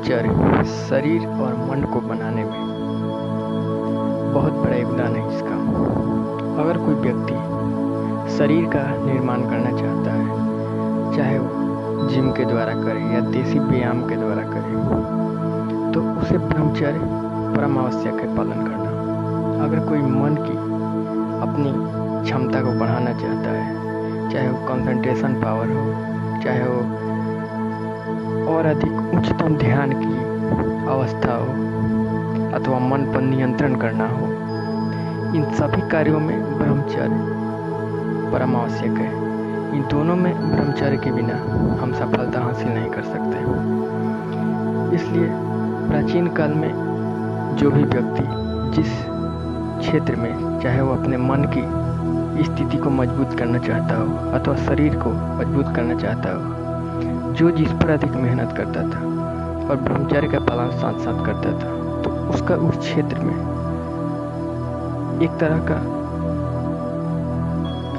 ब्रह्मचर्य शरीर और मन को बनाने में बहुत बड़ा योगदान है इसका। अगर कोई व्यक्ति शरीर का निर्माण करना चाहता है, चाहे वो जिम के द्वारा करे या देसी व्यायाम के द्वारा करे, तो उसे ब्रह्मचर्य परम आवश्यक है पालन करना। अगर कोई मन की अपनी क्षमता को बढ़ाना चाहता है, चाहे वो कंसंट्रेशन पावर हो, चाहे वो और अधिक उच्चतम ध्यान की अवस्था हो, अथवा मन पर नियंत्रण करना हो, इन सभी कार्यों में ब्रह्मचर्य परम आवश्यक है। इन दोनों में ब्रह्मचर्य के बिना हम सफलता हासिल नहीं कर सकते। इसलिए प्राचीन काल में जो भी व्यक्ति जिस क्षेत्र में, चाहे वो अपने मन की स्थिति को मजबूत करना चाहता हो अथवा शरीर को मजबूत करना चाहता हो, जो जिस पर अधिक मेहनत करता था और ब्रह्मचर्य का पालन साथ साथ करता था, तो उसका उस क्षेत्र में एक तरह का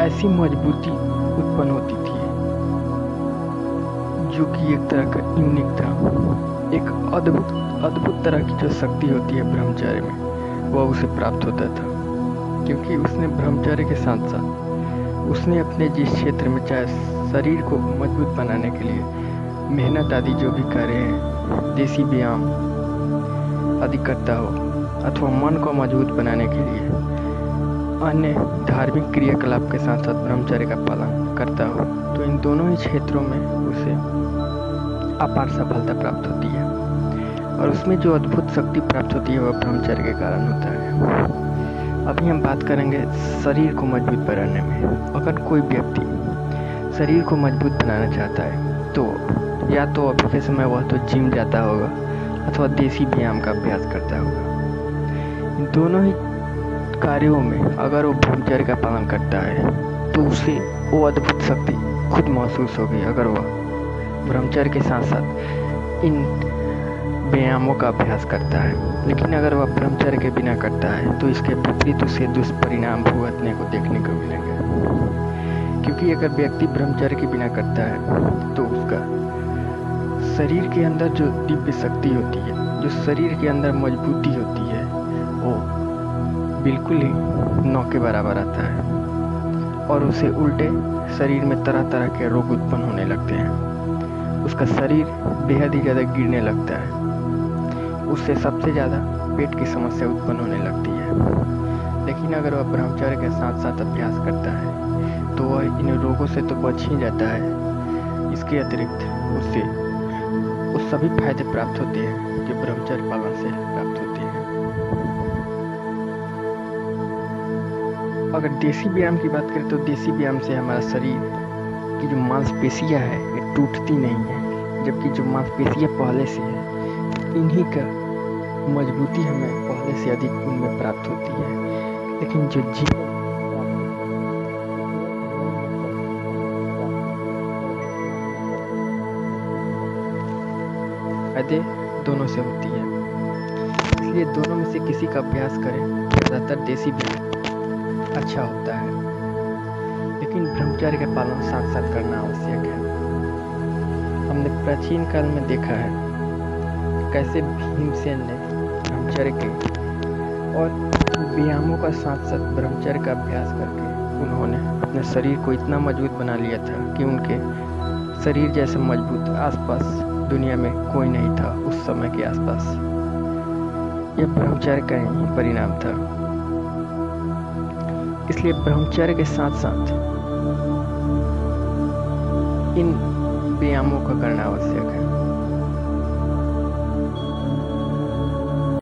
ऐसी मजबूती उत्पन्न होती थी जो कि एक तरह का यूनिक था। एक अद्भुत तरह की जो शक्ति होती है ब्रह्मचर्य में, वह उसे प्राप्त होता था, क्योंकि उसने ब्रह्मचर्य के साथ साथ उसने अपने जिस क्षेत्र में, चाहे शरीर को मजबूत बनाने के लिए मेहनत आदि जो भी कार्य हैं, देसी व्यायाम आदि करता हो, अथवा मन को मजबूत बनाने के लिए अन्य धार्मिक क्रियाकलाप के साथ साथ ब्रह्मचर्य का पालन करता हो, तो इन दोनों ही क्षेत्रों में उसे अपार सफलता प्राप्त होती है। और उसमें जो अद्भुत शक्ति प्राप्त होती है वह ब्रह्मचर्य के कारण होता है। अभी हम बात करेंगे शरीर को मजबूत बनाने में। अगर कोई व्यक्ति शरीर को मजबूत बनाना चाहता है, तो या तो अभी के समय वह तो जिम जाता होगा अथवा देसी व्यायाम का अभ्यास करता होगा। इन दोनों ही कार्यों में अगर वो ब्रह्मचर्य का पालन करता है, तो उसे वो अद्भुत शक्ति खुद महसूस होगी अगर वह ब्रह्मचर्य के साथ साथ इन व्यायामों का अभ्यास करता है। लेकिन अगर वह ब्रह्मचर्य के बिना करता है, तो इसके विपरीत उसे दुष्परिणाम भुगतने को देखने को मिलेंगे। क्योंकि अगर व्यक्ति ब्रह्मचर्य के बिना करता है, तो उसका शरीर के अंदर जो दिव्य शक्ति होती है, जो शरीर के अंदर मजबूती होती है, वो बिल्कुल ही नौ के बराबर आता है और उसे उल्टे शरीर में तरह तरह के रोग उत्पन्न होने लगते हैं। उसका शरीर बेहद ही ज़्यादा गिरने लगता है। उससे सबसे ज़्यादा पेट की समस्या उत्पन्न होने लगती है। लेकिन अगर वह ब्रह्मचर्य के साथ साथ अभ्यास करता है, तो वह इन रोगों से तो बच ही जाता है। इसके अतिरिक्त उससे वो सभी फायदे प्राप्त होते हैं जो ब्रह्मचर्य पालन से प्राप्त होते हैं। अगर देसी व्यायाम की बात करें, तो देसी व्यायाम से हमारा शरीर की जो मांसपेशियां है ये टूटती नहीं है, जबकि जो मांसपेशियां पहले से है, इन्हीं का मजबूती हमें पहले से अधिक उनमें प्राप्त होती है। लेकिन जो जीवन फायदे दोनों से होती है, इसलिए दोनों में से किसी का अभ्यास करें। ज़्यादातर देसी व्यायाम अच्छा होता है, लेकिन ब्रह्मचर्य के पालन साथ साथ करना आवश्यक है। हमने प्राचीन काल में देखा है कैसे भीमसेन ने ब्रह्मचर्य के और व्यायामों का साथ साथ ब्रह्मचर्य का अभ्यास करके उन्होंने अपने शरीर को इतना मजबूत बना लिया था कि उनके शरीर जैसे मजबूत आसपास दुनिया में कोई नहीं था उस समय के आसपास। यह ब्रह्मचर्य का ही परिणाम था। इसलिए ब्रह्मचर्य के साथ साथ इन व्यायामों का करना आवश्यक है।